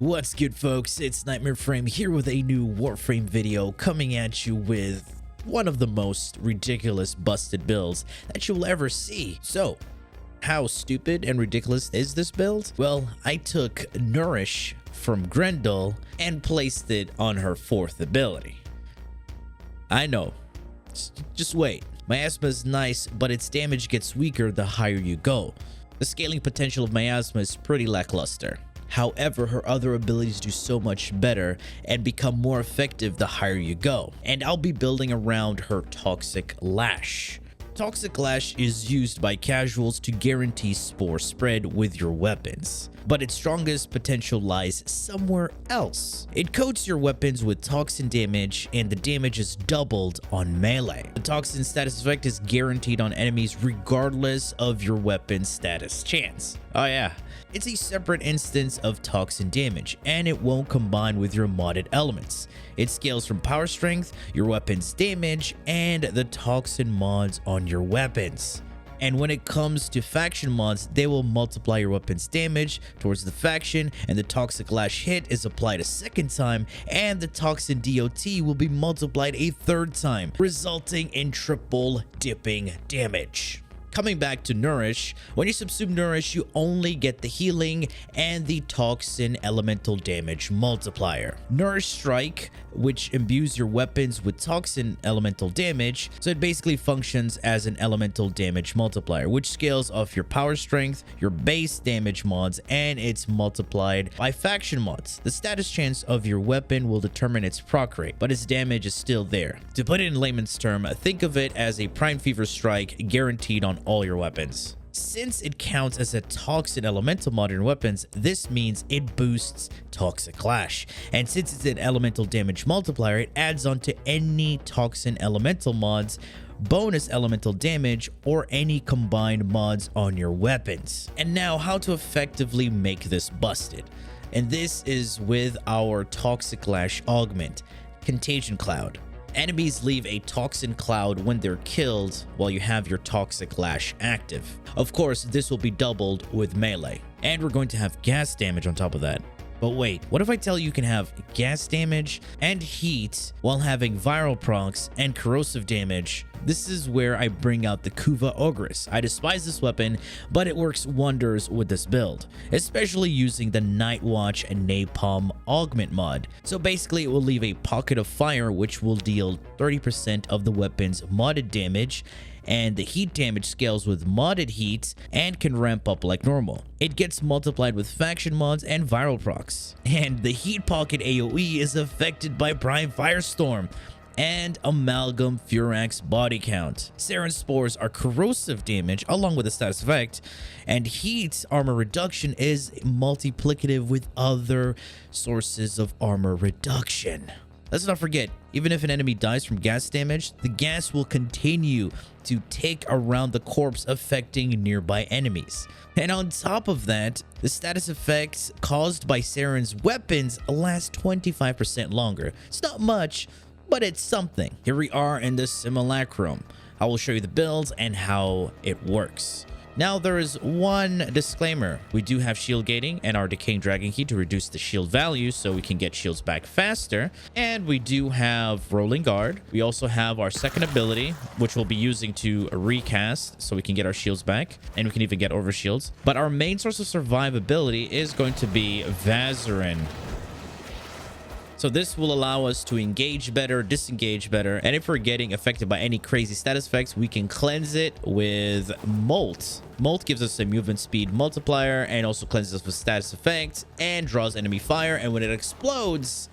What's good, folks? It's Nightmare Frame here with a new Warframe video coming at you with one of the most ridiculous busted builds that you'll ever see. So, how stupid and ridiculous is this build? Well, I took Nourish from Grendel and placed it on her 4th ability. I know. Just wait. Miasma is nice, but its damage gets weaker the higher you go. The scaling potential of Miasma is pretty lackluster. However, her other abilities do so much better and become more effective the higher you go. And I'll be building around her Toxic Lash. Toxic Lash is used by casuals to guarantee spore spread with your weapons, but its strongest potential lies somewhere else. It coats your weapons with toxin damage, and the damage is doubled on melee. The toxin status effect is guaranteed on enemies regardless of your weapon's status chance. Oh yeah, it's a separate instance of toxin damage, and it won't combine with your modded elements. It scales from power strength, your weapon's damage, and the toxin mods on your weapons. And when it comes to faction mods, they will multiply your weapon's damage towards the faction, and the Toxic Lash hit is applied a second time, and the Toxin DOT will be multiplied a 3rd time, resulting in triple dipping damage. Coming back to Nourish, when you subsume Nourish, you only get the healing and the Toxin Elemental Damage multiplier. Nourish Strike, which imbues your weapons with Toxin Elemental Damage, so it basically functions as an Elemental Damage multiplier, which scales off your power strength, your base damage mods, and it's multiplied by faction mods. The status chance of your weapon will determine its proc rate, but its damage is still there. To put it in layman's term, think of it as a Prime Fever Strike guaranteed on all your weapons. Since it counts as a Toxin Elemental mod in weapons, this means it boosts Toxic Lash. And since it's an elemental damage multiplier, it adds on to any Toxin Elemental mods, bonus elemental damage, or any combined mods on your weapons. And now, how to effectively make this busted. And this is with our Toxic Lash augment, Contagion Cloud. Enemies leave a toxin cloud when they're killed while you have your Toxic Lash active. Of course, this will be doubled with melee. And we're going to have gas damage on top of that. But wait, what if I tell you can have gas damage and heat while having viral procs and corrosive damage? This is where I bring out the Kuva Ogris. I despise this weapon, but it works wonders with this build, especially using the Night Watch and Napalm augment mod. So basically, it will leave a pocket of fire, which will deal 30% of the weapon's modded damage, and the heat damage scales with modded heat and can ramp up like normal. It gets multiplied with faction mods and viral procs. And the heat pocket AoE is affected by Prime Firestorm and Amalgam Furax body count. Saryn spores are corrosive damage along with the status effect, and heat armor reduction is multiplicative with other sources of armor reduction. Let's not forget, even if an enemy dies from gas damage, the gas will continue to tick around the corpse, affecting nearby enemies. And on top of that, the status effects caused by Saryn's weapons last 25% longer. It's not much, but it's something. Here we are in the simulacrum. I will show you the builds and how it works. Now, there is one disclaimer. We do have shield gating and our decaying dragon key to reduce the shield value so we can get shields back faster. And we do have rolling guard. We also have our second ability, which we'll be using to recast so we can get our shields back, and we can even get over shields. But our main source of survivability is going to be Saryn. So this will allow us to engage better, disengage better, and if we're getting affected by any crazy status effects, we can cleanse it with Molt. Molt gives us a movement speed multiplier and also cleanses us with status effects and draws enemy fire, and when it explodes,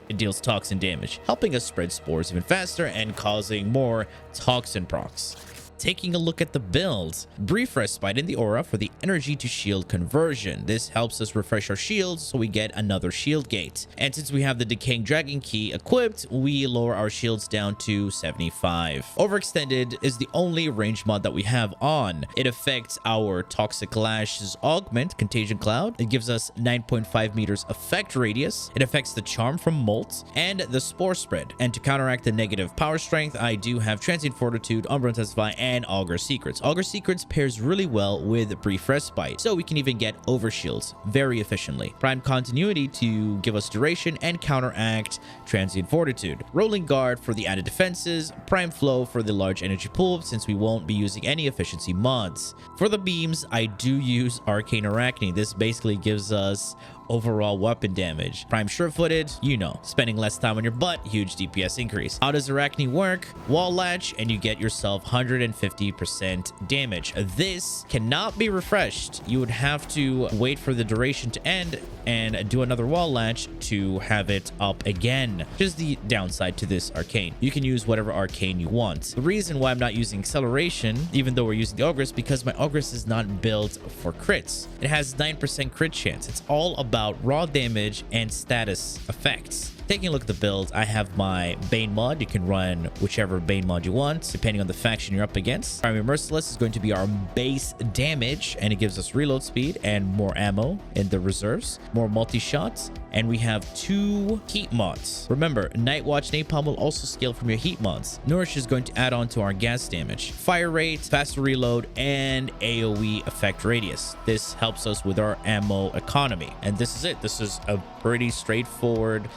it deals toxin damage, helping us spread spores even faster and causing more toxin procs. Taking a look at the builds, brief respite in the aura for the energy to shield conversion. This helps us refresh our shields so we get another shield gate. And since we have the decaying dragon key equipped, we lower our shields down to 75. Overextended is the only range mod that we have on. It affects our Toxic Lash's augment, Contagion Cloud. It gives us 9.5 meters effect radius. It affects the charm from Molt and the spore spread. And to counteract the negative power strength, I do have Transient Fortitude, Umbra Intensify, and Augur Secrets. Augur Secrets pairs really well with Brief Respite, so we can even get overshields very efficiently. Prime Continuity to give us duration and counteract Transient Fortitude. Rolling Guard for the added defenses. Prime Flow for the large energy pool, since we won't be using any efficiency mods. For the beams, I do use Arcane Arachne. This basically gives us overall weapon damage. Prime Sure-Footed, you know, spending less time on your butt, huge DPS increase. How does Arachne work? Wall latch, and you get yourself 150% damage. This cannot be refreshed. You would have to wait for the duration to end and do another wall latch to have it up again, which is the downside to this arcane. You can use whatever arcane you want. The reason why I'm not using acceleration, even though we're using the Ogris, because my Ogris is not built for crits. It has 9% crit chance. It's all about raw damage and status effects. Taking a look at the build, I have my Bane mod. You can run whichever Bane mod you want, depending on the faction you're up against. Primary Merciless is going to be our base damage, and it gives us reload speed and more ammo in the reserves, more multi-shots, and we have 2 heat mods. Remember, Night Watch Napalm will also scale from your heat mods. Nourish is going to add on to our gas damage, fire rate, faster reload, and AoE effect radius. This helps us with our ammo economy. And this is it. This is a pretty straightforward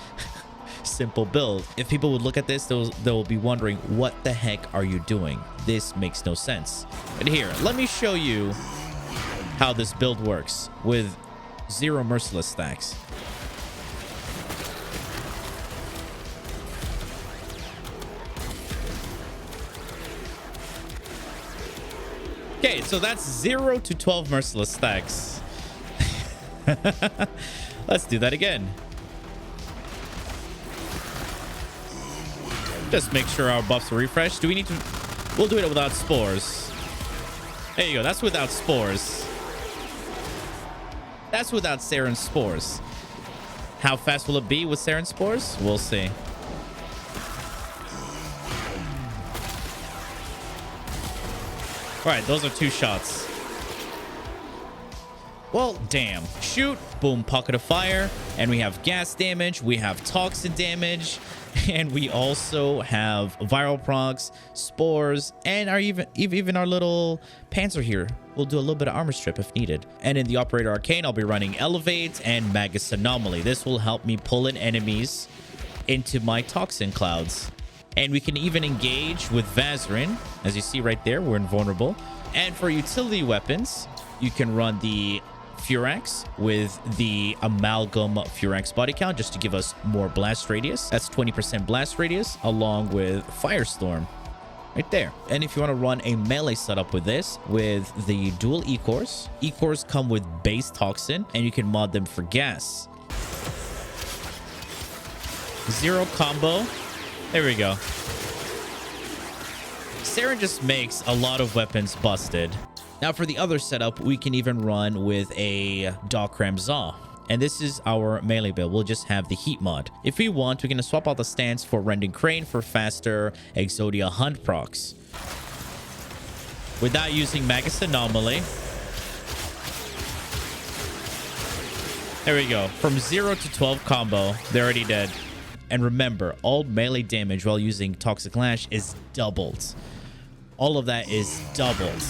simple build. If people would look at this, they'll be wondering, what the heck are you doing? This makes no sense. And here, let me show you how this build works with 0 merciless stacks. Okay, so that's 0 to 12 merciless stacks. Let's do that again. Just make sure our buffs are refreshed. Do we need to... We'll do it without spores. There you go. That's without spores. That's without Saryn spores. How fast will it be with Saryn spores? We'll see. All right, those are 2 shots. Well, damn. Shoot. Boom. Pocket of fire. And we have gas damage. We have toxin damage. And we also have viral procs, spores, and even our little panzer here. We'll do a little bit of armor strip if needed. And in the Operator Arcane, I'll be running Elevate and Magus Anomaly. This will help me pull in enemies into my toxin clouds. And we can even engage with Vazarin. As you see right there, we're invulnerable. And for utility weapons, you can run the Furax with the Amalgam Furax body count just to give us more blast radius. That's 20% blast radius along with Firestorm right there. And if you want to run a melee setup with this, with the dual E-cores, E-cores come with base toxin and you can mod them for gas. 0 combo. There we go. Saryn just makes a lot of weapons busted. Now for the other setup, we can even run with a Dokram Za. And this is our melee build. We'll just have the heat mod. If we want, we're going to swap out the stance for Rending Crane for faster Exodia Hunt procs. Without using Magus Anomaly. There we go. From 0 to 12 combo, they're already dead. And remember, all melee damage while using Toxic Lash is doubled. All of that is doubled.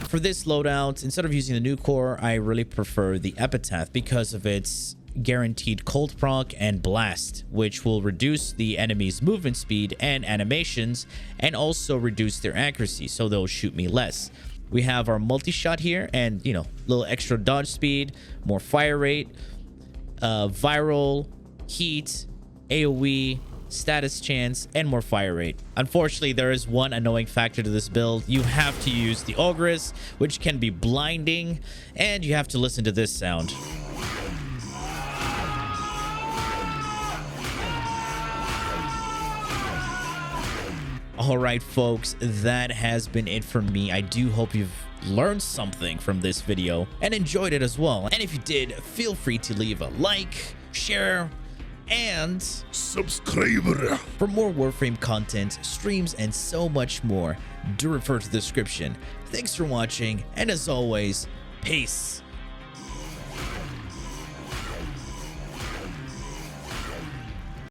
For this loadout, instead of using the new core, I really prefer the Epitaph because of its guaranteed cold proc and blast, which will reduce the enemy's movement speed and animations and also reduce their accuracy, so they'll shoot me less. We have our multi-shot here and, you know, a little extra dodge speed, more fire rate, viral, heat, AoE, status chance, and more fire rate. Unfortunately, there is one annoying factor to this build. You have to use the Ogris, which can be blinding, and you have to listen to this sound. All right, folks, that has been it for me. I do hope you've learned something from this video and enjoyed it as well. And if you did, feel free to leave a like, share, and subscribe. For more Warframe content, streams, and so much more, do refer to the description. Thanks for watching, and as always, peace.